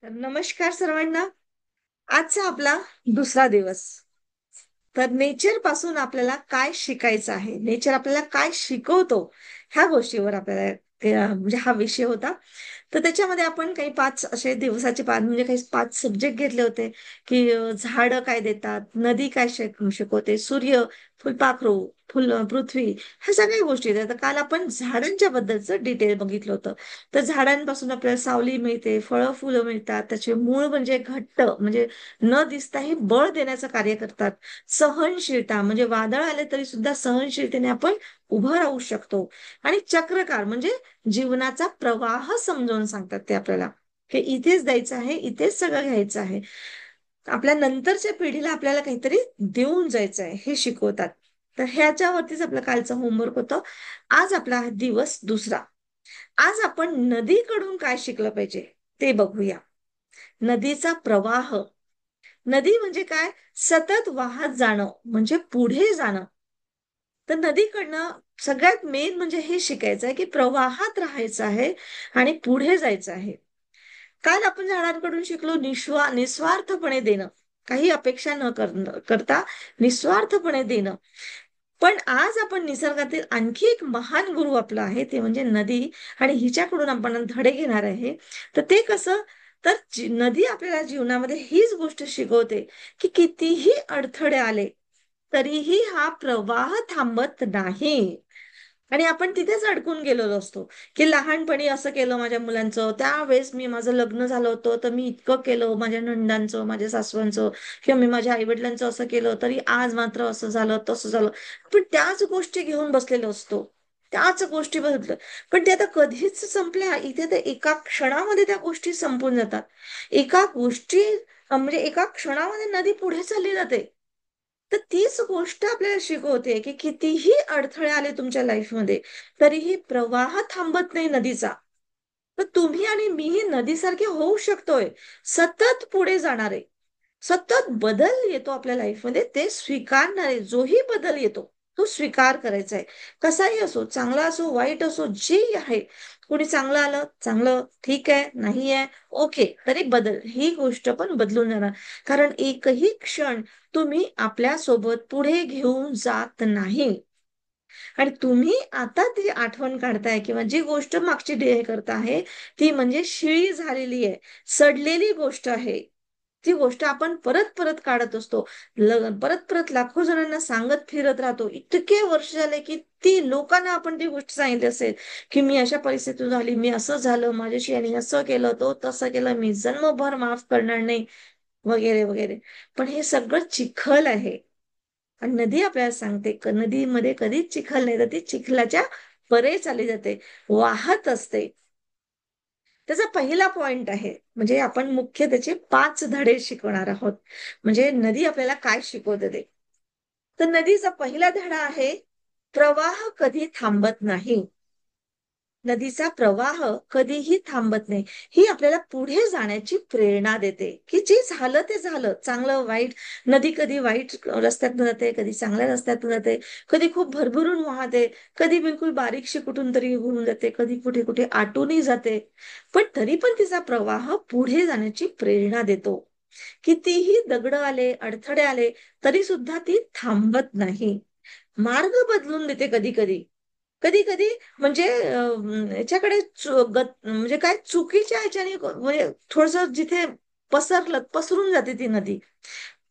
नमस्कार सर्वांना. आजचा आपला दुसरा दिवस. तर नेचर पासून आपल्याला काय शिकायचं आहे, नेचर आपल्याला काय शिकवतो, ह्या गोष्टीवर आपल्याला म्हणजे हा विषय होता. तर त्याच्यामध्ये आपण काही 5 असे दिवसाचे 5 म्हणजे काही 5 सब्जेक्ट घेतले होते, की झाडं काय देतात, नदी काय शिकवते, सूर्य, फुलपाखरू, पृथ्वी, ह्या सगळ्या गोष्टी आहेत. तर काल आपण झाडांच्या बद्दलचं डिटेल बघितलं होतं. तर झाडांपासून आपल्याला सावली मिळते, फळं फुलं मिळतात, त्याचे मूळ म्हणजे घट्ट म्हणजे न दिसताही बळ देण्याचं कार्य करतात. सहनशीलता म्हणजे वादळ आले तरी सुद्धा सहनशीलतेने आपण उभं राहू शकतो. आणि चक्रकार म्हणजे जीवनाचा प्रवाह समजावून सांगतात ते आपल्याला, हे इथेच द्यायचं आहे, इथेच सगळं घ्यायचं आहे. आपल्या नंतरच्या पिढीला आपल्याला काहीतरी देऊन जायचं आहे हे शिकवतात. तर ह्याच्यावरतीच आपलं कालचं होमवर्क होतं. आज आपला हा दिवस दुसरा. आज आपण नदीकडून काय शिकलं पाहिजे ते बघूया. नदीचा प्रवाह. नदी म्हणजे काय? सतत वाहत जाणं म्हणजे पुढे जाणं. तर नदीकडनं सगळ्यात मेन म्हणजे हे शिकायचं आहे की प्रवाहात राहायचं आहे आणि पुढे जायचं आहे. काल आपण झाडांकडून शिकलो निस्वार्थपणे देणं, काही अपेक्षा न करता निस्वार्थपणे देणं. पण आज आपण निसर्गातील आणखी एक महान गुरु आपला आहे ते म्हणजे नदी, आणि हिच्याकडून आपण धडे घेणार आहे. तर ते कसं? तर नदी आपल्याला जीवनामध्ये हीच गोष्ट शिकवते की कितीही अडथळे आले तरीही हा प्रवाह थांबत नाही. आणि आपण तिथेच अडकून गेलेलो असतो, की लहानपणी असं केलं माझ्या मुलांचं, त्यावेळेस माझं लग्न झालं होतं तर मी इतकं केलं माझ्या नंदांचं, माझ्या सासवांचं, किंवा मी माझ्या आईवडिलांचं असं केलं तरी आज मात्र असं झालं तसं झालं. पण त्याच गोष्टी घेऊन बसलेलो असतो, त्याच गोष्टी बदल. पण ते आता कधीच संपल्या? इथे तर एका क्षणामध्ये त्या गोष्टी संपून जातात. एका गोष्टी म्हणजे एका क्षणामध्ये नदी पुढे चालली जाते. तर तीच गोष्ट आपल्याला शिकवते की कितीही अडथळे आले तुमच्या लाईफमध्ये तरीही प्रवाह थांबत नाही नदीचा. तर तुम्ही आणि मीही नदीसारखे होऊ शकतोय, सतत पुढे जाणारे. सतत बदल येतो आपल्या लाईफमध्ये, ते स्वीकारणारे. जोही बदल येतो तो स्वीकार करायचा आहे. कसाही असो, चांगला असो वाईट असो, जे आहे. कोणी चांगलं आलं, चांगलं, ठीक आहे, नाही आहे, ओके, तरी बदल ही गोष्ट पण बदलून जाणार. कारण एकही क्षण तुम्ही आपल्या सोबत पुढे घेऊन जात नाही. आणि तुम्ही आता ती आठवण काढताय किंवा जी गोष्ट मागची हे करत आहे ती म्हणजे शिळी झालेली आहे, सडलेली गोष्ट आहे. ती गोष्ट आपण परत परत काढत असतो. परत परत लाखो जणांना सांगत फिरत राहतो. इतके वर्ष झाले की ती लोकांना आपण ती गोष्ट सांगितली असेल की मी अशा परिस्थितीतून झाली, मी असं झालं, माझ्याशी यांनी असं केलं, तो तसं केलं, मी जन्मभर माफ करणार नाही, वगैरे वगैरे. पण हे सगळं चिखल आहे. आणि नदी आपल्याला सांगते नदीमध्ये कधीच चिखल नाही, तर ती चिखलाच्या परे चालली जाते, वाहत असते. त्याचा पहिला पॉइंट आहे. म्हणजे आपण मुख्य त्याचे 5 धडे शिकवणार आहोत. म्हणजे नदी आपल्याला काय शिकवते ते. तर नदीचा पहिला धडा आहे, प्रवाह कधी थांबत नाही. नदीचा प्रवाह कधीही थांबत नाही. ही आपल्याला पुढे जाण्याची प्रेरणा देते, की जे झालं ते झालं. चांगलं वाईट, नदी कधी वाईट रस्त्यातून जाते, कधी चांगल्या रस्त्यातून जाते, कधी खूप भरभरून वाहते, कधी बिलकुल बारीकशी कुठून तरी होऊन जाते, कधी कुठे कुठे आटूनही जाते. पण तरी पण तिचा प्रवाह पुढे जाण्याची प्रेरणा देतो. कितीही दगड आले, अडथळे आले, तरी सुद्धा ती थांबत नाही. मार्ग बदलून देते कधी कधी. कधी कधी म्हणजे याच्याकडे म्हणजे काय चुकीच्या ह्याच्याने म्हणजे थोडस जिथे पसरून जाते ती नदी.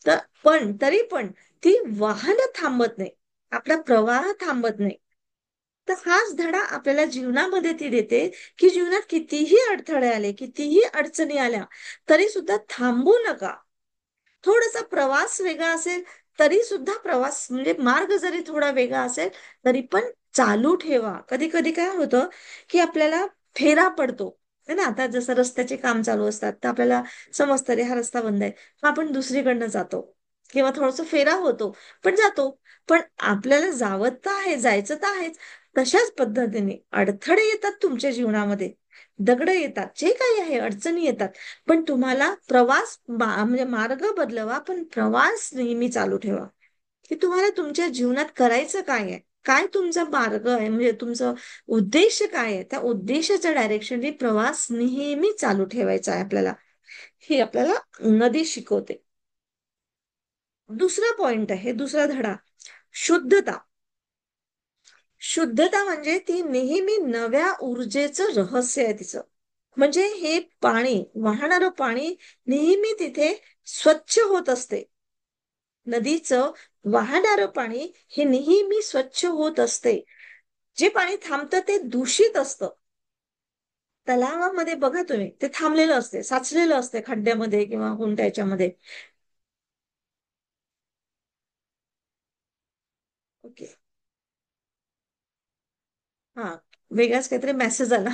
तर पण तरी पण ती वाहन थांबत नाही, आपला प्रवाह थांबत नाही. तर हाच धडा आपल्याला जीवनामध्ये ती देते, की जीवनात कितीही अडथळे आले, कितीही अडचणी आल्या, तरी सुद्धा थांबू नका. थोडासा प्रवास वेगळा असेल तरी सुद्धा प्रवास म्हणजे मार्ग जरी थोडा वेगळा असेल तरी पण चालू ठेवा. कधी कधी काय होतं की आपल्याला फेरा पडतो, है ना. आता जसं रस्त्याचे काम चालू असतात तर आपल्याला समजतं रे हा रस्ता बंद आहे, मग आपण दुसरीकडनं जातो किंवा थोडस फेरा होतो, पण जातो. पण आपल्याला जावं तर आहे, जायचं तर आहेच. तशाच पद्धतीने अडथळे येतात तुमच्या जीवनामध्ये, दगड येतात, जे काही आहे अडचणी येतात, पण तुम्हाला म्हणजे मार्ग बदलवा, पण प्रवास नेहमी चालू ठेवा. की तुम्हाला तुमच्या जीवनात करायचं काय आहे, काय तुमचा मार्ग आहे, म्हणजे तुमचं उद्देश काय आहे, त्या उद्देशाच्या डायरेक्शनने प्रवास नेहमी चालू ठेवायचा आहे आपल्याला. ही आपल्याला नदी शिकवते. दुसरा पॉइंट आहे, दुसरा धडा, शुद्धता. शुद्धता म्हणजे ती नेहमी नव्या ऊर्जेचं रहस्य आहे तिचं. म्हणजे हे पाणी, वाहणारं पाणी नेहमी तिथे स्वच्छ होत असते. नदीचं वाहणारं पाणी हे नेहमी स्वच्छ होत असते. जे पाणी थांबतं ते दूषित असतं. तलावामध्ये बघा तुम्ही, ते थांबलेलं असते, साचलेलं असते खड्ड्यामध्ये किंवा कोणत्या याच्यामध्ये. ओके. हा, वेगळाच काहीतरी मेसेज आला.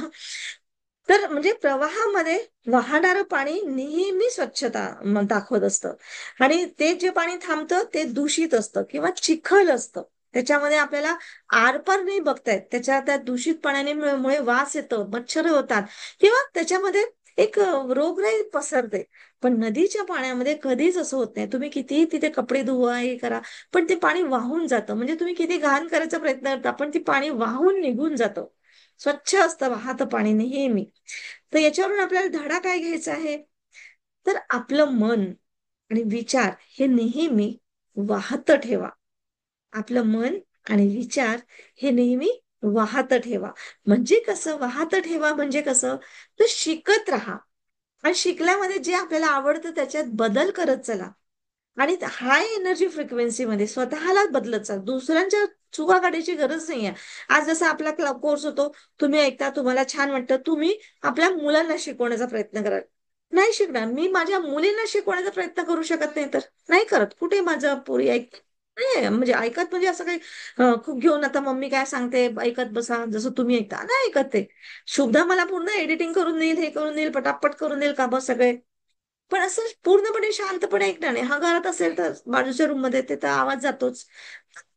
तर म्हणजे प्रवाहामध्ये वाहणारं पाणी नेहमी स्वच्छता दाखवत असतं. आणि ते जे पाणी थांबतं ते दूषित असतं किंवा चिखल असतं. त्याच्यामध्ये आपल्याला आरपार नाही बघतायत. त्या दूषित पाण्याने मुळे वास येतो, मच्छर होतात किंवा त्याच्यामध्ये एक रोगराई पसरते. पण नदीच्या पाण्यामध्ये कधीच असं होत नाही. तुम्ही कितीही तिथे कपडे धुवा, हे करा, पण ते पाणी वाहून जातं. म्हणजे तुम्ही किती घाण करायचा प्रयत्न करता, पण ते पाणी वाहून निघून जातं. स्वच्छ असतं वाहतं पाणी नेहमी. तर याच्यावरून आपल्याला धडा काय घ्यायचा आहे? तर आपलं मन आणि विचार हे नेहमी वाहतं ठेवा. आपलं मन आणि विचार हे नेहमी वाहतं ठेवा. म्हणजे कसं वाहतं ठेवा, म्हणजे कसं? तर शिकत राहा. आणि शिकल्यामध्ये जे आपल्याला आवडतं त्याच्यात बदल करत चला. आणि हाय एनर्जी फ्रिक्वेन्सीमध्ये स्वतःला बदलत चाल. दुसऱ्यांच्या चुका काढायची गरज नाहीये. आज जसा आपला कोर्स होतो, तुम्ही ऐकता, तुम्हाला छान वाटतं, तुम्ही आपल्या मुलांना शिकवण्याचा प्रयत्न करा. नाही शिकणार. मी माझ्या मुलींना शिकवण्याचा प्रयत्न करू शकत नाही तर नाही करत. कुठे माझं पोरी ऐक नाही म्हणजे ऐकत, म्हणजे असं काही खूप घेऊन आता मम्मी काय सांगते ऐकत बसा जसं तुम्ही ऐकता, नाही ऐकत ते. शुभदा मला पूर्ण एडिटिंग करून देईल, हे करून देईल, पटापट करून देईल का बस सगळे. पण असं पूर्णपणे शांतपणे ऐकणार नाही. हा घरात असेल तर बाजूच्या रूम मध्ये ते तर आवाज जातोच.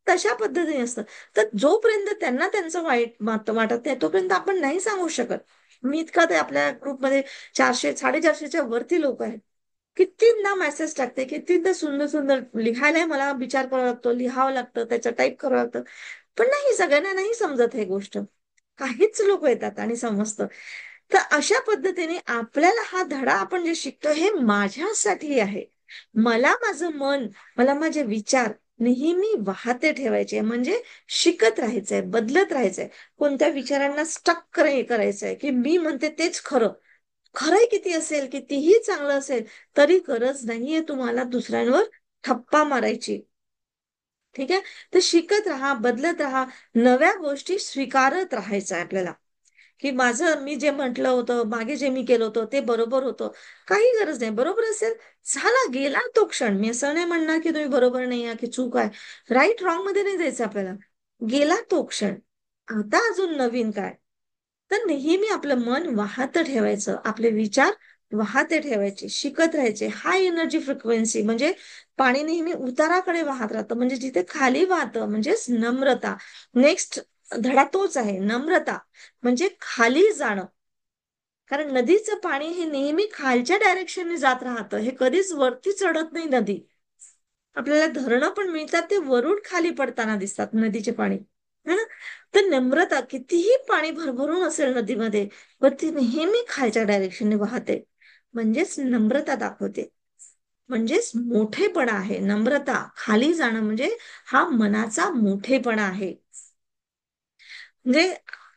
तशा पद्धतीने असतं. तर जोपर्यंत त्यांना त्यांचं वाईट वाटत नाही तोपर्यंत आपण नाही सांगू शकत. मी इतका ते आपल्या ग्रुपमध्ये 400 450च्या वरती लोक आहेत. कितींदा मेसेज टाकते, कितींदा सुंदर सुंदर लिहायलाही मला विचार करावा लागतो, लिहावं लागतं, त्याचं टाईप करावं लागतं. पण नाही, सगळ्यांना नाही समजत हे गोष्ट. काहीच लोक येतात आणि समजतं. तर अशा पद्धतीने आपल्याला हा धडा आपण जे शिकतो हे माझ्यासाठी आहे. मला माझं मन, मला माझे विचार नेहमी वाहते ठेवायचे, म्हणजे शिकत राहायचंय, बदलत राहायचंय. कोणत्या विचारांना स्टक करायचंय की मी म्हणते तेच खरं. खरंय किती असेल, कितीही चांगलं असेल, तरी गरज नाहीये तुम्हाला दुसऱ्यांवर ठप्पा मारायची. ठीक आहे. तर शिकत राहा, बदलत राहा, नव्या गोष्टी स्वीकारत राहायचं आहे आपल्याला. की माझं मी जे म्हटलं होतं, मागे जे मी केलं होतं ते बरोबर होतं. काही गरज नाही. बरोबर असेल, झाला गेला तो क्षण. मी असं नाही म्हणणार की तुम्ही बरोबर नाही आहे, की चूक आहे. राईट रॉंग मध्ये नाही जायचं आपल्याला. गेला तो क्षण. आता अजून नवीन काय? तर नेहमी आपलं मन वाहतं ठेवायचं. आपले विचार वाहते ठेवायचे, शिकत राहायचे. हाय एनर्जी फ्रिक्वेन्सी म्हणजे पाणी नेहमी उताराकडे वाहत राहतं. म्हणजे जिथे खाली वाहतं म्हणजेच नम्रता. नेक्स्ट धडा तोच आहे, नम्रता. म्हणजे खाली जाणं. कारण नदीचं पाणी हे नेहमी खालच्या डायरेक्शनने जात राहतं. हे कधीच वरती चढत नाही नदी. आपल्याला धरणं पण मिळतात ते वरून खाली पडताना दिसतात नदीचे पाणी. है ना? तर नम्रता, कितीही पाणी भरभरून असेल नदीमध्ये, पण ती नेहमी खालच्या डायरेक्शनने वाहते. म्हणजेच नम्रता दाखवते. म्हणजेच मोठेपणा आहे. नम्रता, खाली जाणं म्हणजे हा मनाचा मोठेपणा आहे. म्हणजे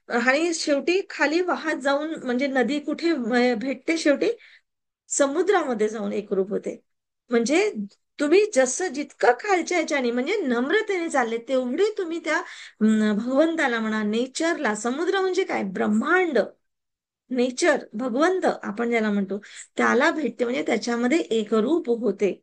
आणि शेवटी खाली वाहत जाऊन म्हणजे नदी कुठे भेटते शेवटी? समुद्रामध्ये जाऊन एकरूप होते. म्हणजे तुम्ही जसं जितकं खालच्या ह्याच्याने म्हणजे नम्रतेने चालले तेवढे तुम्ही त्या भगवंताला म्हणा, नेचरला, समुद्र म्हणजे काय? ब्रह्मांड, नेचर, भगवंत आपण ज्याला म्हणतो, त्याला भेटते म्हणजे त्याच्यामध्ये एकरूप होते.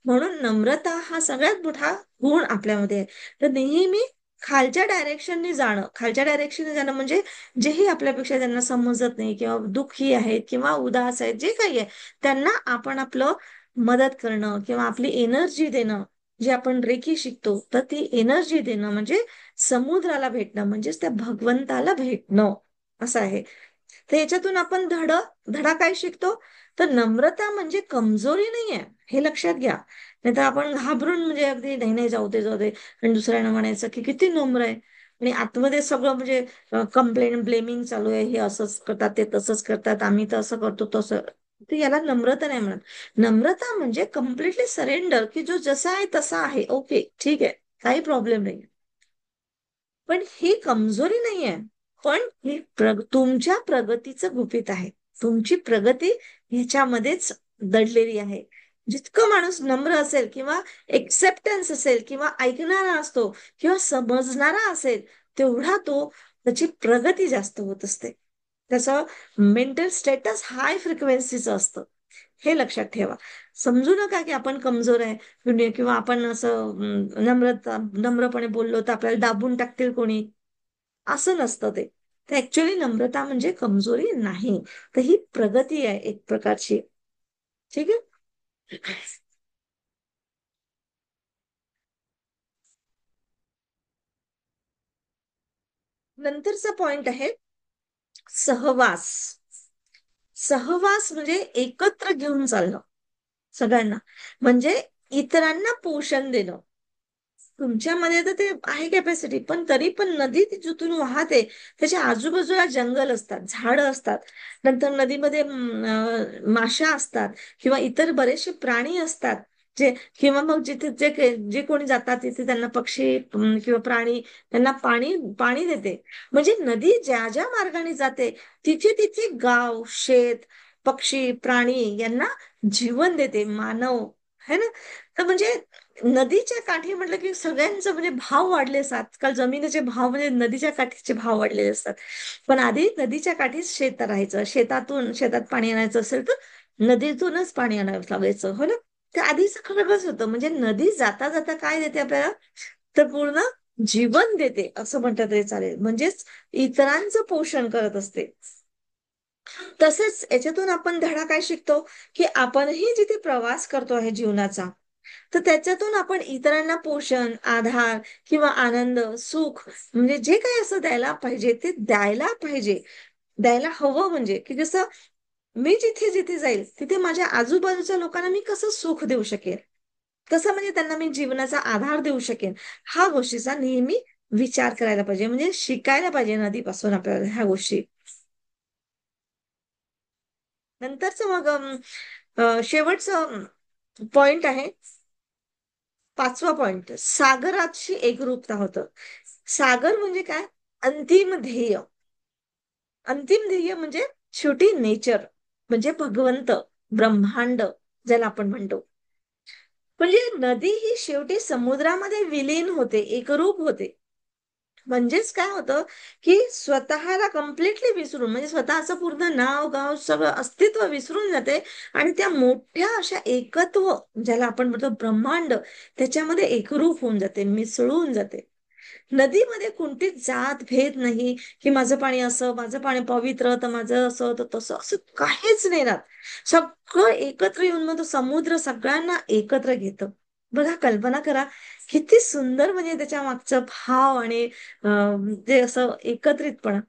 म्हणून नम्रता हा सगळ्यात मोठा गुण आपल्यामध्ये आहे. तर नेहमी खालच्या डायरेक्शनने जाणं, खालच्या डायरेक्शनने जाणं म्हणजे जेही आपल्यापेक्षा त्यांना समजत नाही किंवा दुःखी आहेत किंवा उदास आहेत, जे काही आहे, त्यांना आपण आपलं मदत करणं किंवा आपली एनर्जी देणं. जे आपण रेकी शिकतो तर ती एनर्जी देणं म्हणजे समुद्राला भेटणं, म्हणजेच त्या भगवंताला भेटणं असं आहे. तर याच्यातून आपण धडा काय शिकतो? तर नम्रता म्हणजे कमजोरी नाहीये, हे लक्षात घ्या. नाही तर आपण घाबरून म्हणजे अगदी नाही नाही जाऊ दे आणि दुसऱ्यांना म्हणायचं की किती नम्र आहे. आणि आतमध्ये सगळं म्हणजे कंप्लेंट ब्लेमिंग चालू आहे, हे असंच करतात, ते तसंच करतात, आम्ही तर असं करतो तसं. तर याला नम्रता नाही म्हणत. नम्रता म्हणजे कम्प्लिटली सरेंडर, की जो जसा आहे तसा आहे, ओके ठीक आहे, काही प्रॉब्लेम नाही. पण ही कमजोरी नाहीये. पण ही तुमच्या प्रगतीचं गुपित आहे. तुमची प्रगती ह्याच्यामध्येच दडलेली आहे. जितकं माणूस नम्र असेल किंवा एक्सेप्टन्स असेल किंवा ऐकणारा असतो किंवा समजणारा असेल, तेवढा तो त्याची प्रगती जास्त होत असते. त्याचं मेंटल स्टेटस हाय फ्रिक्वेन्सीचं असतं. हे लक्षात ठेवा. समजू नका की आपण कमजोर आहे किंवा आपण असं नम्रपणे बोललो तर आपल्याला दाबून टाकतील कोणी, असं नसतं ते. तर ऍक्च्युअली नम्रता म्हणजे कमजोरी नाही, तर ही प्रगती आहे एक प्रकारची. ठीक आहे. नंतरचा पॉइंट आहे सहवास. सहवास म्हणजे एकत्र घेऊन चालणं सगळ्यांना, म्हणजे इतरांना पोषण देणं. तुमच्यामध्ये तर ते आहे कॅपॅसिटी, पण तरी पण नदी ती जिथून वाहते त्याच्या आजूबाजूला जंगल असतात, झाडं असतात, नंतर नदीमध्ये माशा असतात किंवा इतर बरेचसे प्राणी असतात, जे किंवा मग जिथे जे जे कोणी जातात तिथे त्यांना पक्षी किंवा प्राणी त्यांना पाणी पाणी देते. म्हणजे नदी ज्या ज्या मार्गाने जाते तिथे तिथे गाव, शेत, पक्षी, प्राणी यांना जीवन देते, मानव, है ना. तर म्हणजे नदीच्या काठी म्हटलं की सगळ्यांचं म्हणजे भाव वाढले असतात. आजकाल जमिनीचे भाव म्हणजे नदीच्या काठीचे भाव वाढलेले असतात. पण आधी नदीच्या काठीच शेत राहायचं. शेतात पाणी आणायचं असेल तर नदीतूनच पाणी आणावं लागायचं, हो ना. ते आधीच खरंच होतं. म्हणजे नदी जाता जाता काय देते आपल्याला, तर पूर्ण जीवन देते असं म्हटलं तरी चालेल. म्हणजेच इतरांचं पोषण करत असते. तसेच याच्यातून आपण धडा काय शिकतो, की आपणही जिथे प्रवास करतो आहे जीवनाचा, तर त्याच्यातून आपण इतरांना पोषण, आधार किंवा आनंद, सुख म्हणजे जे काही असं द्यायला पाहिजे ते द्यायला पाहिजे. द्यायला हवं, म्हणजे की कसं मी जिथे जिथे जाईल तिथे माझ्या आजूबाजूच्या लोकांना मी कसं सुख देऊ शकेन, कसं म्हणजे त्यांना मी जीवनाचा आधार देऊ शकेन, हा गोष्टीचा नेहमी विचार करायला पाहिजे. म्हणजे शिकायला पाहिजे नदीपासून आपल्याला ह्या गोष्टी. नंतरच मग शेवटचं पॉइंट आहे, पाचवा पॉइंट, सागराची एकरूपता होतं. सागर म्हणजे काय, अंतिम ध्येय. अंतिम ध्येय म्हणजे शेवटी नेचर, म्हणजे भगवंत, ब्रह्मांड ज्याला आपण म्हणतो. म्हणजे नदी ही शेवटी समुद्रामध्ये विलीन होते, एकरूप होते. म्हणजेच काय होतं, की स्वतःला कम्प्लिटली विसरून, म्हणजे स्वतःचं पूर्ण नाव गाव सगळं अस्तित्व विसरून जाते आणि त्या मोठ्या अशा एकत्व ज्याला आपण म्हणतो ब्रह्मांड, त्याच्यामध्ये एकरूप होऊन जाते, मिसळून जाते. नदीमध्ये कोणतीच जात भेद नाही, की माझं पाणी असं, माझं पाणी पवित्र, तर माझं असं तर तसं, असं काहीच नाही राहत. सगळं एकत्र येऊन मग तो समुद्र सगळ्यांना एकत्र घेतं. बघा, कल्पना करा, किती सुंदर म्हणजे त्याच्या मागचं भाव आणि ते असं एकत्रितपणा.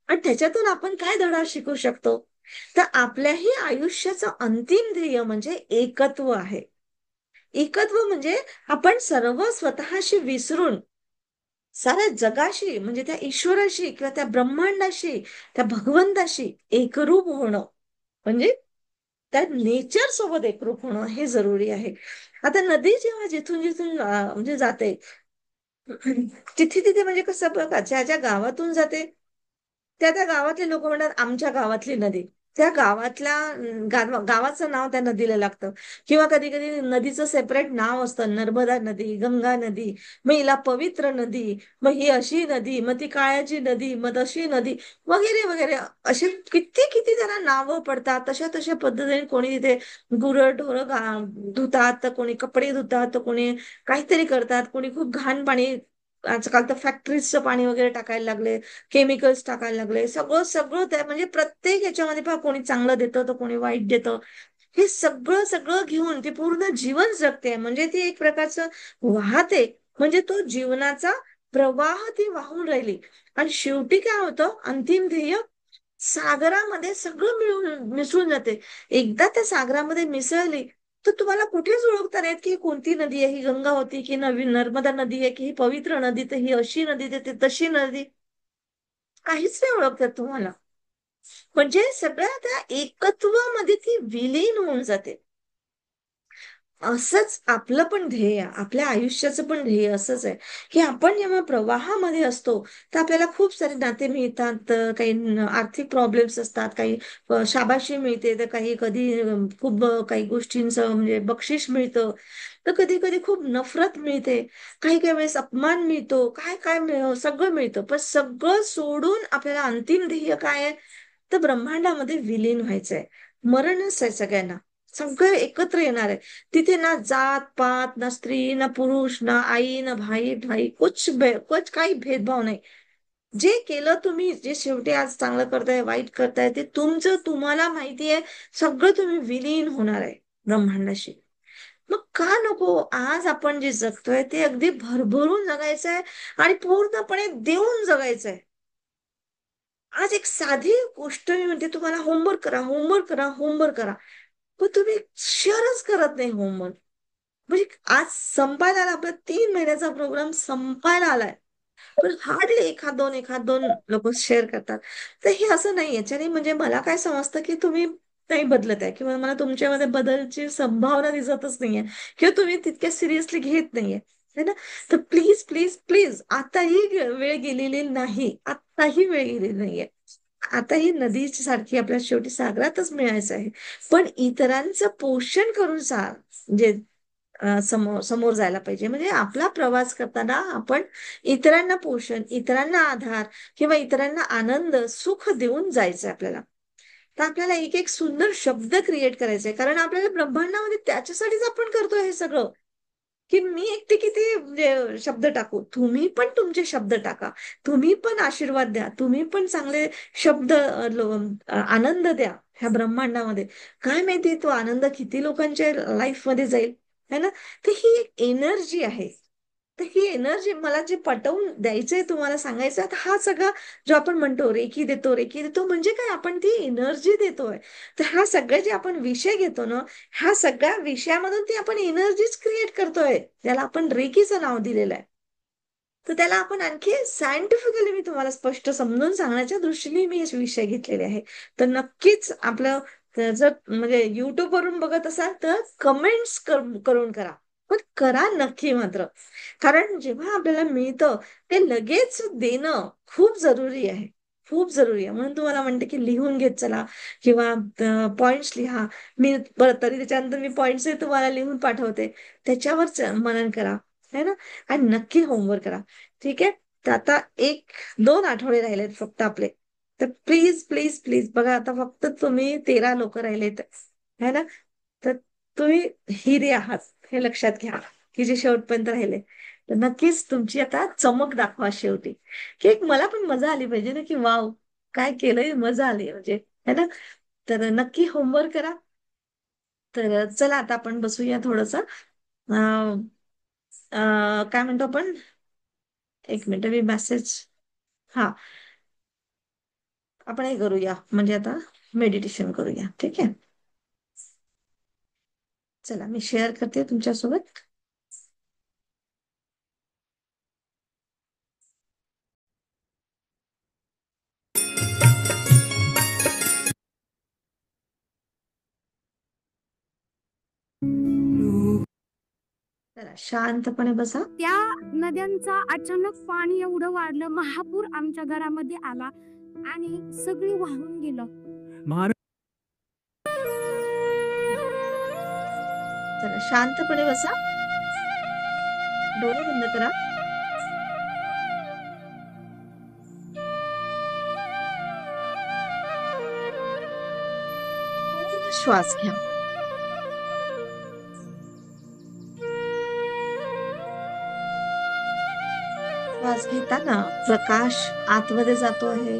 आणि त्याच्यातून आपण काय धडा शिकू शकतो, तर आपल्याही आयुष्याचं अंतिम ध्येय म्हणजे एकत्व आहे. एकत्व म्हणजे आपण सर्व स्वतःशी विसरून साऱ्या जगाशी, म्हणजे त्या ईश्वराशी किंवा त्या ब्रह्मांडाशी, त्या भगवंताशी एकरूप होणं, म्हणजे त्या नेचर सोबत एकरूप होणं हे जरुरी आहे. आता नदी जेव्हा जिथून जिथून म्हणजे जाते, तिथे तिथे म्हणजे कसं बघा, ज्या ज्या गावातून जाते त्या त्या गावातले लोक म्हणतात आमच्या गावातली नदी. त्या गावातल्या गावाचं नाव त्या नदीला लागतं. किंवा कधी कधी नदीचं सेपरेट नाव असतं, नर्मदा नदी, गंगा नदी, मग हिला पवित्र नदी, मग ही अशी नदी, मग ती काळ्याची नदी, मग तशी नदी, वगैरे वगैरे. असे किती किती त्यांना नावं पडतात. तशा तशा पद्धतीने कोणी तिथे गुरं धुतात, तर कोणी कपडे धुतात, तर कोणी काहीतरी करतात, कोणी खूप घाण पाणी, आजकाल तर फॅक्टरीजचं पाणी वगैरे टाकायला लागले, केमिकल्स टाकायला लागले, सगळं सगळं त्या म्हणजे प्रत्येक ह्याच्यामध्ये पहा, कोणी चांगलं देतं तर कोणी वाईट देतं. हे सगळं सगळं घेऊन ती पूर्ण जीवन जगते, म्हणजे ती एक प्रकारचं वाहते, म्हणजे तो जीवनाचा प्रवाह ती वाहून राहिली. आणि शेवटी काय होतं, अंतिम ध्येय सागरामध्ये सगळं मिळून मिसळून जाते. एकदा त्या सागरामध्ये मिसळली तर तुम्हाला कुठेच ओळखता नाही येत की ही कोणती नदी आहे, ही गंगा होती की नवी नर्मदा नदी आहे, की ही पवित्र नदी, तर ही अशी नदी, तर ती तशी नदी, काहीच नाही ओळखतात तुम्हाला. म्हणजे सगळ्या त्या एकत्वामध्ये ती विलीन होऊन जाते. असंच आपलं पण ध्येय, आपल्या आयुष्याचं पण ध्येय असंच आहे, की आपण जेव्हा प्रवाहामध्ये असतो, तर आपल्याला खूप सारे नाते मिळतात, काही आर्थिक प्रॉब्लेम्स असतात, काही शाबासकी मिळते, तर काही कधी खूप काही गोष्टींचं म्हणजे बक्षीस मिळतं, तर कधी कधी खूप नफरत मिळते, काही काही वेळेस अपमान मिळतो, काय काय सगळं मिळतं, पण सगळं सोडून आपल्याला अंतिम ध्येय काय आहे, तर ब्रह्मांडामध्ये विलीन व्हायचंय. मरणच आहे सगळ्यांना, सगळं एकत्र येणार आहे. तिथे ना जात पात, ना स्त्री, ना पुरुष, ना आई, ना भाई भाई, कुछ काही भेदभाव नाही. जे केलं तुम्ही, जे शेवटी आज चांगलं करताय वाईट करताय, ते तुमचं तुम्हाला माहिती आहे. सगळं तुम्ही विलीन होणार आहे ब्रह्मांडाशी. मग का नको आज आपण जे जगतोय ते अगदी भरभरून जगायचंय आणि पूर्णपणे देऊन जगायचंय. आज एक साधी गोष्ट मी म्हणते तुम्हाला, होमवर्क करा, होमवर्क करा, होमवर्क करा. पण तुम्ही शेअरच करत नाही होमवर्क. म्हणजे आज संपायला आला, आपला 3 महिन्याचा प्रोग्राम संपायला आलाय, पण हार्डली एखाद दोन लोक शेअर करतात. तर हे असं नाही, याच्याने म्हणजे मला काय समजतं की तुम्ही नाही बदलत आहे, किंवा मला तुमच्यामध्ये बदलची संभावना दिसतच नाहीये, किंवा तुम्ही तितक्या सिरियसली घेत नाहीये, है ना. तर प्लीज प्लीज प्लीज, आताही वेळ गेलेली नाही, आताही वेळ गेलेली नाहीये. आता ही नदीची सारखी आपल्या शेवटी सागरातच मिळायचं आहे. पण इतरांचं पोषण करून म्हणजे समोर समोर जायला पाहिजे. म्हणजे आपला प्रवास करताना आपण इतरांना पोषण, इतरांना आधार, किंवा इतरांना आनंद सुख देऊन जायचं आपल्याला. तर आपल्याला एक एक सुंदर शब्द क्रिएट करायचे, कारण आपल्याला ब्रह्मांडामध्ये त्याच्यासाठीच आपण करतोय हे सगळं, की मी एकटी किती म्हणजे शब्द टाकू, तुम्ही पण तुमचे शब्द टाका, तुम्ही पण आशीर्वाद द्या, तुम्ही पण चांगले शब्द आनंद द्या ह्या ब्रह्मांडामध्ये. काय माहिती तो आनंद किती लोकांच्या लाईफ मध्ये जाईल, है ना. तर ही एक एनर्जी आहे. तर ही एनर्जी मला जे पटवून द्यायचंय, तुम्हाला सांगायचं आता, हा सगळा जो आपण म्हणतो रेकी देतो म्हणजे काय, आपण ती एनर्जी देतोय. तर हा सगळे जे आपण विषय घेतो ना, ह्या सगळ्या विषयामधून ती आपण एनर्जीच क्रिएट करतोय, ज्याला आपण रेकीचं नाव दिलेलं आहे. तर त्याला आपण आणखी सायंटिफिकली मी तुम्हाला स्पष्ट समजून सांगण्याच्या दृष्टीने मी हे विषय घेतलेले आहे. तर नक्कीच आपलं जर म्हणजे युट्यूब वरून बघत असाल तर कमेंट्स करून करा, पण करा नक्की मात्र. कारण जेव्हा आपल्याला मिळतं ते लगेच देणं खूप जरुरी आहे, खूप जरुरी आहे. म्हणून तुम्हाला म्हणते की लिहून घेत चला, किंवा पॉइंट्स लिहा. मी बरं तरी त्याच्यानंतर मी पॉइंट्स तुम्हाला लिहून पाठवते, त्याच्यावर मनन करा, है ना. आणि नक्की होमवर्क करा. ठीक आहे. तर आता 1-2 आठवडे राहिलेत फक्त आपले. तर प्लीज प्लीज प्लीज बघा, आता फक्त तुम्ही 13 लोक राहिलेत, है ना. तर तुम्ही हिरे आहात, हे लक्षात घ्या, की जे शेवटपर्यंत राहिले. तर नक्कीच तुमची आता चमक दाखवा शेवटी, की एक मला पण मजा आली पाहिजे ना, की वाव काय केलंय, मजा आली म्हणजे, है ना. तर नक्की होमवर्क करा. तर चला आता आपण बसूया थोडस, काय म्हणतो आपण, 1 मिनिट मी मेसेज, हा, आपण हे करूया म्हणजे आता मेडिटेशन करूया, ठीक आहे. चला मी शेअर करते तुमच्यासोबत. चला शांतपणे बसा. त्या नद्यांचा अचानक पाणी एवढं वाढलं, महापूर आमच्या घरामध्ये आला आणि सगळी वाहून गेलं. चला शांतपणे बसा, डोळे बंद करा, पूर्ण श्वास घ्या. श्वास घेताना प्रकाश आतमध्ये जातो आहे,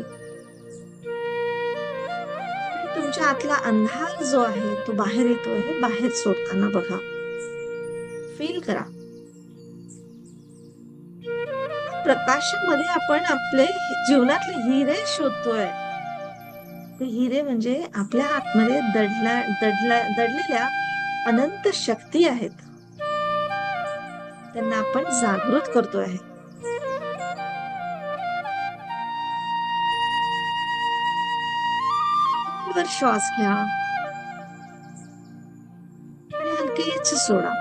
आणि तुमच्या आतला अंधार जो आहे तो बाहेर येतो आहे. बाहेर सोडताना बघा, फील करा. प्रकाशामध्ये आपण आपले जीवनातले हिरे शोधतोय. ते हिरे म्हणजे आपल्या आतमध्ये दडलेल्या अनंत शक्ती आहेत, त्यांना आपण जागृत करतोय आहे. खोलवर श्वास घ्या आणि हलकेच सोडा.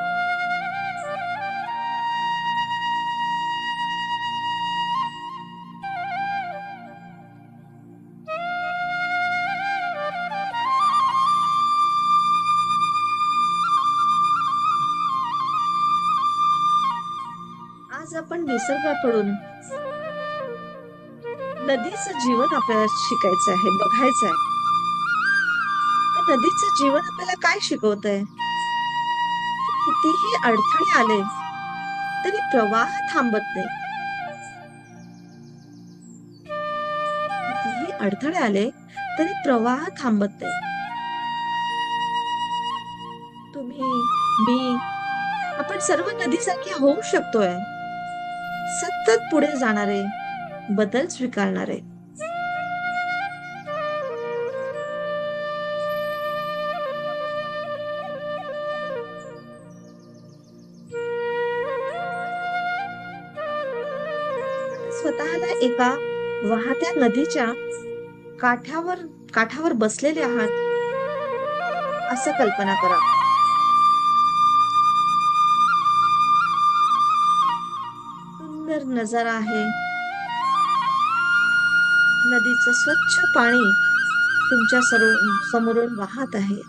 आज आपण निसर्गाकडून नदीचं जीवन आपल्याला शिकायचं आहे, बघायचं आहे. तर नदीचं जीवन आपल्याला काय शिकवतंय? कितीही अडथळे आले तरी प्रवाह थांबत नाही. कितीही अडथळे आले तरी प्रवाह थांबत नाही. तुम्ही, मी, आपण सर्व नदीसारखे होऊ शकतोय. सतत पुढे जाणारे, बदल स्वीकारणारे. स्वतःला एका वाहत्या नदीच्या काठावर बसलेले आहात असं कल्पना करा. सुंदर नजारा आहे. नदीचं स्वच्छ पाणी तुमच्या समोरून वाहत आहे.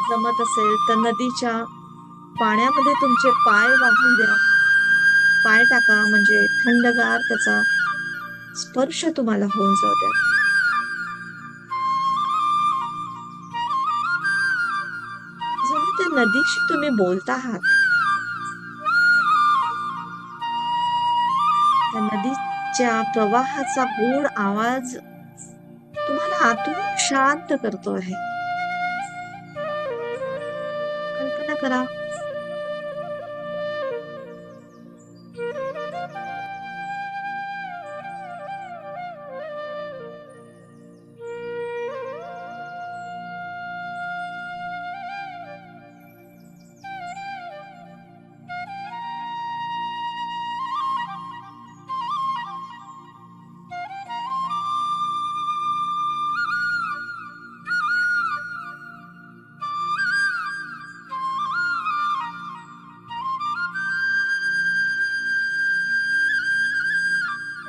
जमत असेल तर नदीच्या पाण्यामध्ये तुमचे पाय वाहून द्या. पाय टाका, म्हणजे थंडगार त्याचा स्पर्श तुम्हाला होऊन जाऊ द्या. जणू त्या नदीशी तुम्ही बोलता आहात. त्या नदीच्या प्रवाहाचा गोड आवाज तुम्हाला आतून शांत करतो आहे. कल्पना करा.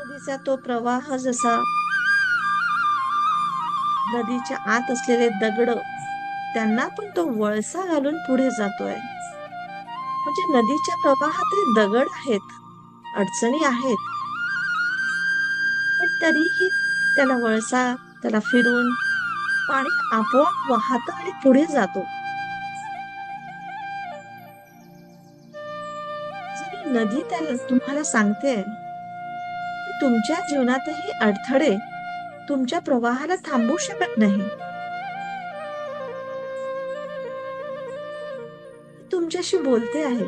नदीचा तो प्रवाह जसा नदीच्या आत असलेले दगड त्यांना पण तो वळसा घालून पुढे जातोय. म्हणजे नदीच्या प्रवाहात दगड आहेत, अडचणी आहेत, पण तरीही त्याला वळसा, त्याला फिरून पाणी आपोआप वाहतं आणि पुढे जातो. जरी नदी त्याला तुम्हाला सांगते तुमच्या जीवनातही अडथळे तुमच्या प्रवाहाला थांबवू शकत नाही. तुमच्याशी बोलते आहे,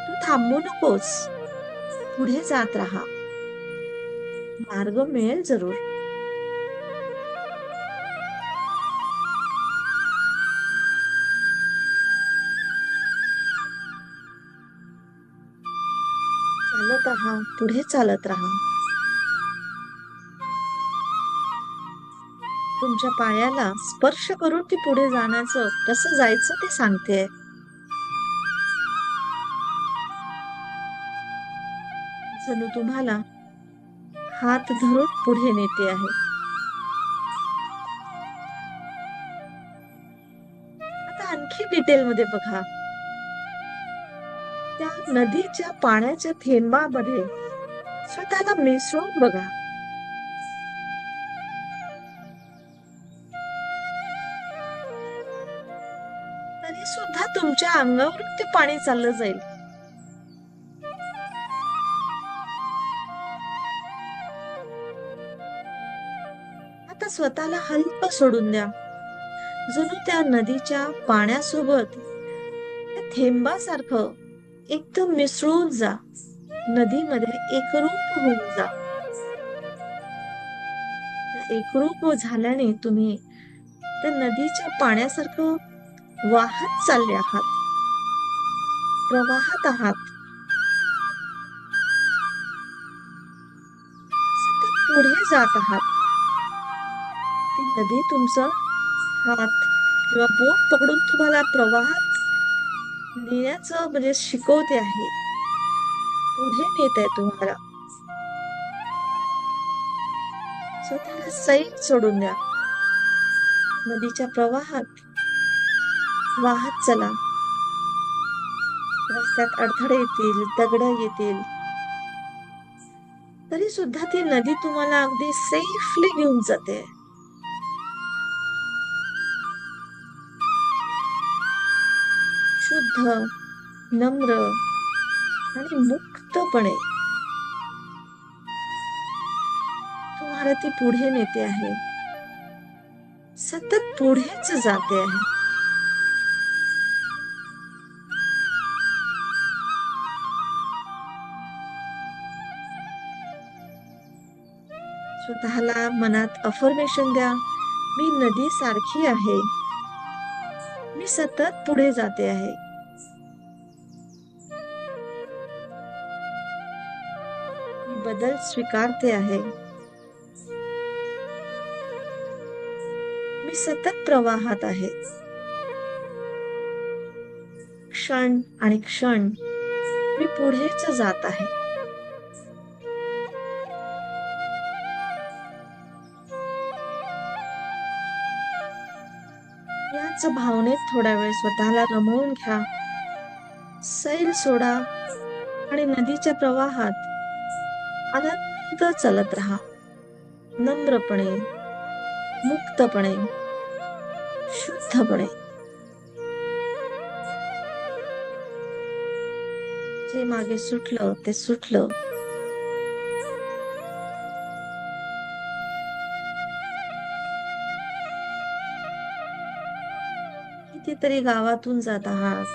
तू थांबू नकोस, पुढे जात राहा, मार्ग मिळेल जरूर. चालत राहा, पुढे चालत राहा. तुमच्या पायाला स्पर्श करून ती पुढे जाण्याचं, कसं जायचं ते सांगते. जणू तुम्हाला हात धरून पुढे नेते आहे. आता आणखी डिटेल मध्ये बघा. त्या नदीच्या पाण्याच्या थेंबामध्ये स्वतःला मिसळून बघा. तरी सुद्धा तुमच्या अंगावरून ते पाणी चाललं जाईल. आता स्वतःला हलकं सोडून द्या. जणू त्या नदीच्या पाण्यासोबत त्या थेंबासारखं एकदम मिसळून जा. नदीमध्ये एकरूप होऊन जा. एकरूप झाल्याने तुम्ही त्या नदीच्या पाण्यासारखं वाहत चालले आहात, प्रवाहात आहात. पुढे जात आहात, ती नदी तुमचं हात किंवा बोट पकडून तुम्हाला प्रवाहात नेण्याचं म्हणजे शिकवते आहे, पुढे नेत आहे तुम्हाला. स्वतःला सैल सोडून द्या. नदीच्या प्रवाहात वाहत चला. रस्त्यात अडथळे येतील, दगड येतील, तरी सुद्धा ती नदी तुम्हाला अगदी सेफली घेऊन जाते. शुद्ध, नम्र आणि मुक्तपणे तुम्हाला ती पुढे नेते आहे, सतत पुढेच जाते आहे. स्वतःला मनात अफर्मेशन द्या, मी नदी सारखी आहे, मी सतत पुढे जाते आहे. मी बदल स्वीकारते आहे, मी सतत प्रवाहात आहे. क्षण आणि क्षण मी पुढेच जात आहे. याच भावनेत थोडा वेळ स्वतःला रमवून घ्या. सैल सोडा आणि नदीच्या प्रवाहात आनंद चालत राहा. नम्रपणे, मुक्तपणे, शुद्धपणे. जे मागे सुटलं ते सुटलं. कितीतरी गावातून जात आहात,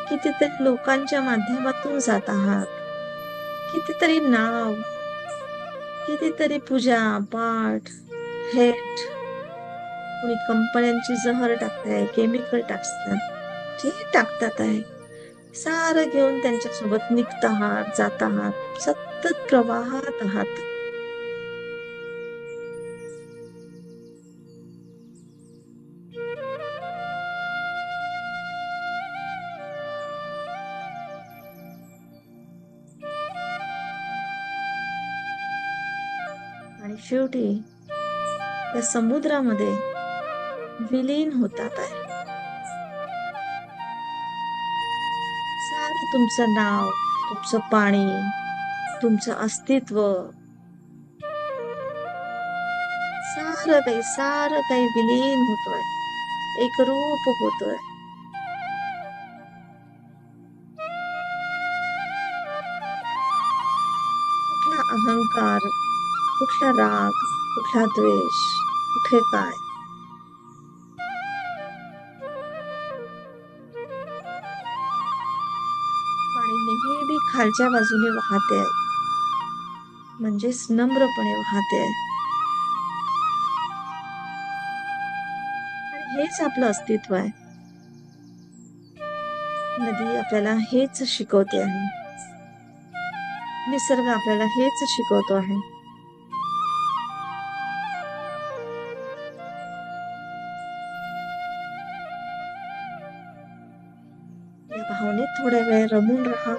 कितीतरी लोकांच्या माध्यमातून जात आहात, कितीतरी नाव, कितीतरी पूजा पाठ, हेट, कोणी कंपन्यांची जहर टाकताय, केमिकल टाकतात, जे टाकतात आहे सारं घेऊन त्यांच्यासोबत निघत आहात, जात आहात, सतत प्रवाहात आहात. आणि शेवटी त्या समुद्रामध्ये विलीन होतात आहे. सारं तुमचं नाव, तुमचं पाणी, तुमचं अस्तित्व, सारं काही विलीन होतोय, एकरूप होतोय. कुठला अहंकार, कुठला राग, कुठला द्वेष, कुठे काय. पाणी नेहमी खालच्या बाजूने वाहते आहे, म्हणजेच नम्रपणे वाहते आहे. आणि हेच आपलं अस्तित्व आहे. नदी आपल्याला हेच शिकवते आहे, निसर्ग आपल्याला हेच शिकवतो आहे. या भावनेत थोड्या वेळ रमून राहा.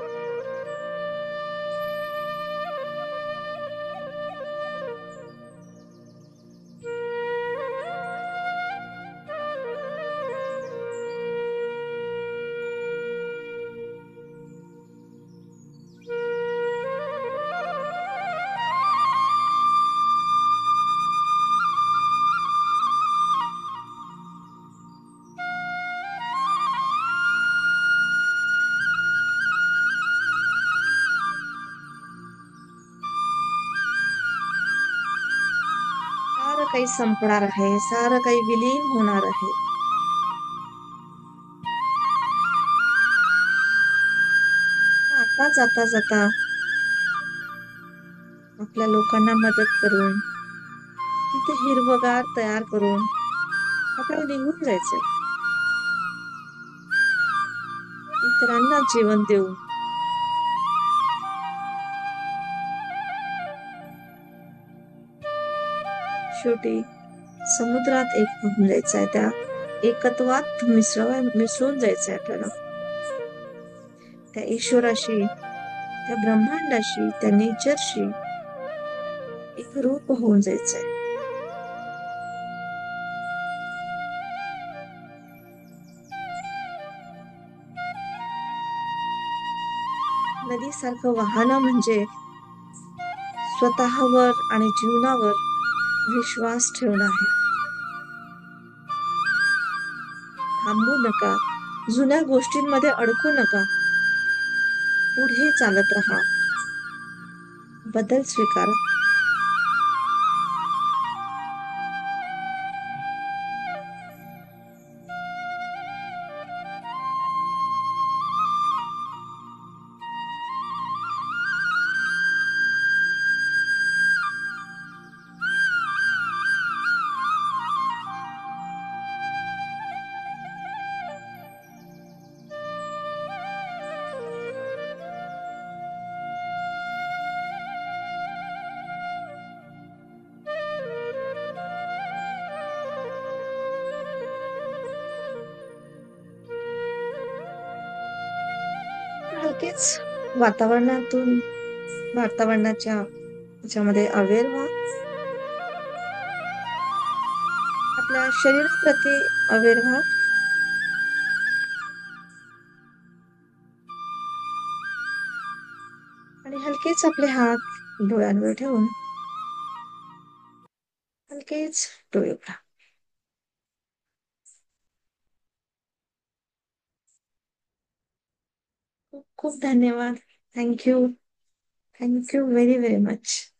सारं काही संपणार आहे, सारं काही विलीन होणार आहे. आता जाता जाता आपल्या लोकांना मदत करून, तिथे हिरवगार तयार करून आपल्याला निघून जायचंय. इतरांना जीवन देऊन. शेवटी समुद्रात एक होऊन जायचं आहे. त्या एकत्वात मिसळून जायचंय आपल्याला. त्या ईश्वराशी, त्या ब्रह्मांडाशी, त्या नेचरशी एक रूप होऊन जायचंय. नदीसारखं वाहनं म्हणजे स्वतःवर आणि जीवनावर विश्वास ठेवणं आहे. थांबू नका, जुन्या गोष्टींमध्ये अडकू नका, पुढे चालत राहा, बदल स्वीकारा. हलकेच वातावरणातून वातावरणाच्या ह्याच्यामध्ये अवेअर व्हा. आपल्या शरीराप्रती अवेअर व्हा. आणि हलकेच आपले हात डोळ्यांवर ठेवून हलकेच डोळे उघडा. खूप खूप धन्यवाद. Thank you. Thank you very very much.